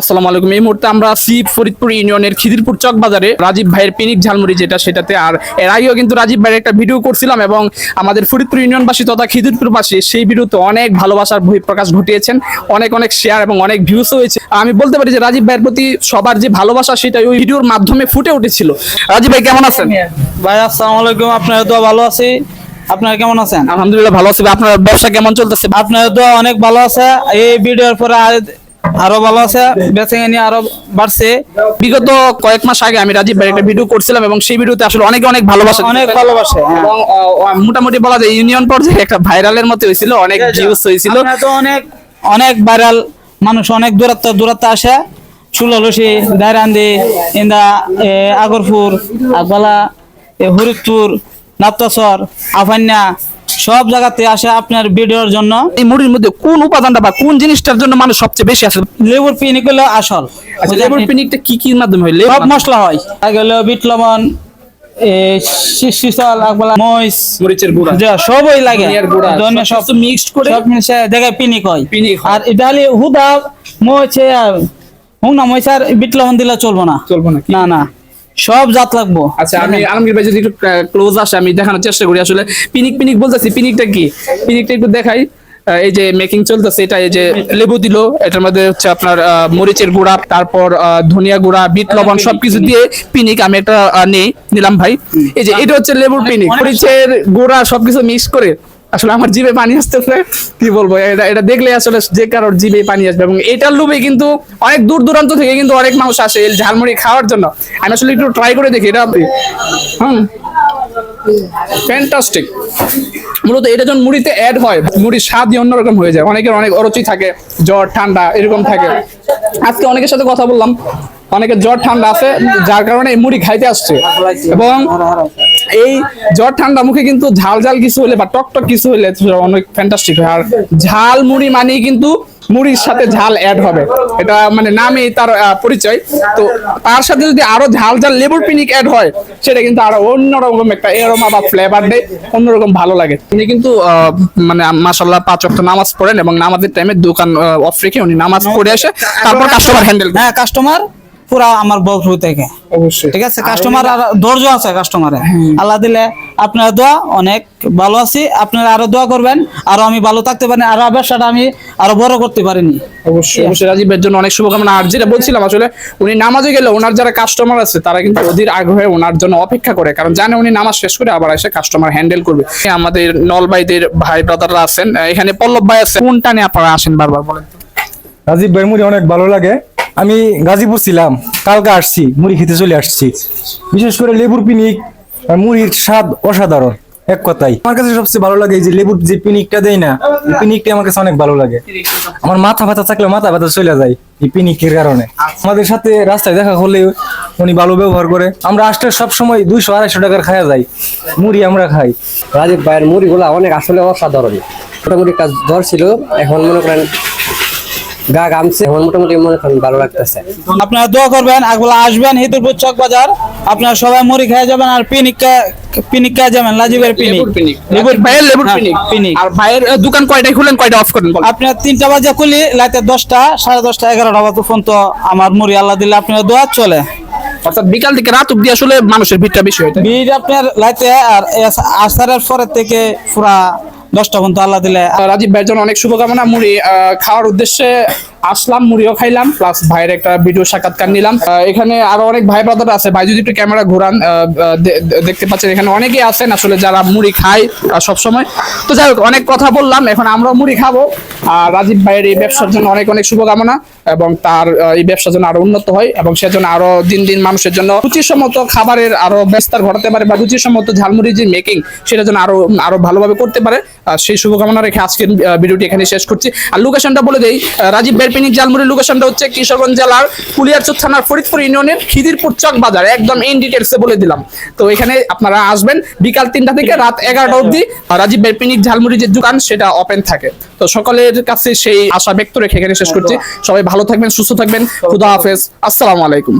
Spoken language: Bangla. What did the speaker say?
আসসালামু আলাইকুম। এই মুহূর্তে আমরা আছি ফরিদপুর ইউনিয়নের খিদিরপুর চক বাজারে রাজীব ভাইয়ের পিনিক ঝালমুড়ি যেটা সেটাতে। আর এর আগেও কিন্তু রাজীব ভাইয়ের একটা ভিডিও করছিলাম এবং আমাদের ফরিদপুর ইউনিয়নবাসী তথা খিদিরপুরবাসী সেই ভিডিওতে অনেক ভালোবাসার বহিঃপ্রকাশ ঘটিয়েছেন, অনেক অনেক শেয়ার এবং অনেক ভিউজ হয়েছে। আমি বলতে পারি যে রাজীব ভাইয়ের প্রতি সবার যে ভালোবাসা সেটা ওই ভিডিওর মাধ্যমে ফুটে উঠেছিল। রাজীব ভাই কেমন আছেন? ভাই আসসালামু আলাইকুম। আপনার তো ভালো আছি, আপনারা কেমন আছেন? আলহামদুলিল্লাহ ভালো আছি। আপনার ব্যবসা কেমন চলতেছে? আপনার তো অনেক ভালো আছে, এই ভিডিওর পরে আরো ভালো আছে, বেচাকেনি আরো বাড়ছে। বিগত কয়েক মাস আগে আমি রাজীব ভাই একটা ভিডিও করছিলাম এবং সেই ভিডিওতে আসলে অনেক অনেক ভালোবাসা অনেক ভালোবাসে এবং মোটামুটি বলা যায় ইউনিয়ন পর্যায়ে একটা ভাইরালের মতো হয়েছিল, অনেক ভিউজ হয়েছিল। আপনার তো অনেক অনেক ভাইরাল মানুষ, অনেক দূরত্ব আসে, সুললসি দাইরান্দি ইন্দা আগরপুর আগবালা হরিদপুর নাপ্তাচর আফান্না সব জায়গাতে আসে আপনার ভিডিওর জন্য। এই মুড়ির মধ্যে কোন উপাদানটা বা কোন জিনিসটার জন্য মানুষ সবচেয়ে বেশি আসে? লেবুর পিনিক হলো আসল। আচ্ছা, লেবুর পিনিকটা কি কি মাধ্যমে হয়? সব মশলা হয়, আগে হলো বিট লবণ, শিশাল আগবালা মরিচ মরিচের গুঁড়া সবই লাগে, ধনিয়ার গুঁড়া ধনিয়া সব মিক্সড করে সব মিশে দেখে পিনিক হয়। পিনিক হয়। আর এটা হলে হুদা মরিচ হুংনা মরিচ আর বিট লবণ দিলে চলবো না, চলবো না? না না, সব জাত লাগবো। আচ্ছা, আমি আলমগীর ভাই যদি একটু ক্লোজ আসে আমি দেখানোর চেষ্টা করি আসলে পিনিক পিনিক বলতেছি। পিনিকটা কি? পিনিকটা একটু দেখাই। এই যে মেকিং চলতেছে, এটা এই যে লেবু দিল, এটার মধ্যে হচ্ছে আপনার মরিচের গুঁড়া, তারপর ধনিয়া গুঁড়া, বিট লবণ সবকিছু দিয়ে পিনিক আমি একটা নিলাম ভাই। এই যে এটা হচ্ছে লেবুর পিনিক, মরিচের গুঁড়া সবকিছু মিক্স করে আসলে আমার জিভে পানি আসতেছে, কি বলবো। এটা এটা দেখলে আসলে যে কারোর জিভে পানি আসবে এবং এটার লোভে কিন্তু অনেক দূর দূরান্ত থেকে কিন্তু অনেক মানুষ আসে এই ঝালমুড়ি খাওয়ার জন্য। আমি আসলে একটু ট্রাই করে দেখি এটা। ফ্যান্টাস্টিক। মূলত এটা যখন মুড়িতে অ্যাড হয় মুড়ির স্বাদই অন্যরকম হয়ে যায়। অনেকের অনেক অরুচি থাকে, জ্বর ঠান্ডা এরকম থাকে। আজকে অনেকের সাথে কথা বললাম, অনেকের জ্বর ঠান্ডা আছে যার কারণে এই মুড়ি খাইতে আসছে এবং এই জ্বর ঠান্ডা মুখে কিন্তু ঝাল ঝাল কিছু হলে বা টক টক কিছু হলে অনেক ফ্যান্টাস্টিক হয়। আর ঝাল মুড়ি মানেই কিন্তু মুড়ির সাথে ঝাল অ্যাড হবে, এটা মানে নামেই তার পরিচয়। তো তার সাথে যদি আরো ঝাল ঝাল লেবুর পিনিক অ্যাড হয় সেটা কিন্তু আরো অন্যরকম একটা এরোমা বা ফ্লেভার দেয়, অন্যরকম ভালো লাগে। উনি কিন্তু মানে মাশাআল্লাহ 5 ওয়াক্ত নামাজ পড়েন এবং নামাজের টাইমে দোকান অফ রেখে উনি নামাজ পড়ে আসে, তারপর কাস্টমার হ্যান্ডেল। হ্যাঁ, কাস্টমার পুরা আমার বউ থেকে অবশ্যই ঠিক আছে। কাস্টমার আর ধৈর্য আছে কাস্টমারে, আল্লাহ দিলে আপনার দোয়া অনেক ভালো আছি। আপনারা আরো দোয়া করবেন, আরো আমি ভালো থাকতে পারি, আরো ব্যবসাটা আমি আরো বড় করতে পারিনি। অবশ্যই অবশ্যই রাজীবের জন্য অনেক শুভকামনা। আর যেটা বলছিলাম আসলে উনি নামাজে গেলে ওনার যারা কাস্টমার আছে তারা কিন্তু অধীর আগ্রহে ওনার জন্য অপেক্ষা করে, কারণ জানে উনি নামাজ শেষ করে আবার এসে কাস্টমার হ্যান্ডেল করবে। আমাদের নলবাইদের ভাই ব্রাদাররা আছেন, এখানে পল্লব ভাই আছে। কোনটা নিয়ে আপনারা আসেন বারবার বলেন? রাজীব ভাই মুড়ি অনেক ভালো লাগে। আমি গাজীপুর ছিলাম, কালকে আসছি, মুড়ি খেতে চলে আসছি। বিশেষ করে লেবুর পিনিক আর মুড়ির স্বাদ অসাধারণ। এক কথাই আমার কাছে সবচেয়ে ভালো লাগে এই যে লেবুর যে পিনিকটা দেয় না, এই পিনিকটা আমার কাছে অনেক ভালো লাগে। আমার মাথা ব্যথা থাকলে মাথা ব্যথা চলে যায় এই পিনিকের কারণে। আমাদের সাথে রাস্তায় দেখা হলে উনি ভালো ব্যবহার করে। আমরা আসলে সব সময় 200-250 টাকার খাওয়া যায় মুড়ি আমরা খাই। রাজীব ভাইয়ের মুড়িগুলো অনেক আসলে অসাধারণ। মোটামুটি কাজ জ্বর ছিল, এখন মনে করেন গা ঘামছে, এখন মোটামুটি মনে করেন ভালো লাগতেছে। আপনারা দোয়া করবেন, আগলা আসবেন হিদুরপুর চক বাজার, আপনারা সবাই মুড়ি খেয়ে যাবেন আর পিনিক খেয়ে যাবেন। রাজীবের পিনিক, লেবুর ভাইয়ের লেবুর পিনিক। পিনিক। আর ভাইয়ের দোকান কয়টায় খুলেন কয়টা অফ করেন? আপনার 3টা বাজে খুলি, রাতে 10টা 10:30 11টা বাজে ফোন তো আমার মুড়ি আল্লাহ দিলে আপনার দোয়া চলে। অর্থাৎ বিকাল থেকে রাত অব্দি আসলে মানুষের ভিড়টা বেশি হয়। ভিড় আপনার রাতে আর আসারের পরের থেকে পুরা 10টা পর্যন্ত আল্লাহ দিলে। রাজীব ভাইয়ের জন্য অনেক শুভকামনা। মুড়ি খাওয়ার উদ্দেশ্যে আসলাম, মুড়িও খাইলাম, প্লাস ভাইয়ের একটা ভিডিও সাক্ষাৎকার নিলাম। এখানে আরো অনেক ভাই ব্রাদার আছে, ভাই যদি একটু ক্যামেরা ঘোরান দেখতে পাচ্ছেন এখানে অনেকেই আছেন আসলে যারা মুড়ি খায় সব সময়। তো যাই হোক, অনেক কথা বললাম, এখন আমরা মুড়ি খাবো। আর রাজীব ভাইয়ের এই ব্যবসার জন্য অনেক অনেক শুভকামনা এবং তার এই ব্যবসার জন্য আরো উন্নত হয় এবং সেজন্য আরো দিন দিন মানুষের জন্য রুচিসম্মত খাবারের আরো বিস্তার ঘটাতে পারে বা রুচিসম্মত ঝালমুড়ি যে মেকিং সেটার জন্য আরো ভালোভাবে করতে পারে। সেই শুভকামনা রেখে আজকের ভিডিওটি এখানে শেষ করছি। আর লোকেশনটা বলে দেই, রাজীব ভাইয়ের পিনিক ঝালমুড়ির লোকেশনটা হচ্ছে কিশোরগঞ্জ জেলার কুলিয়ারচর থানার ফরিদপুর ইউনিয়নের খিদিরপুর চক বাজার, একদম ইন ডিটেলসে বলে দিলাম। তো এখানে আপনারা আসবেন বিকাল 3টা থেকে রাত 11টা অবধি রাজীব ভাইয়ের পিনিক ঝালমুড়ি যে দোকান সেটা ওপেন থাকে। তো সকলের কাছে সেই আশা ব্যক্ত রেখে এখানে শেষ করছি। সবাই ভালো থাকবেন, সুস্থ থাকবেন, খুদা হাফেজ, আসসালামু আলাইকুম।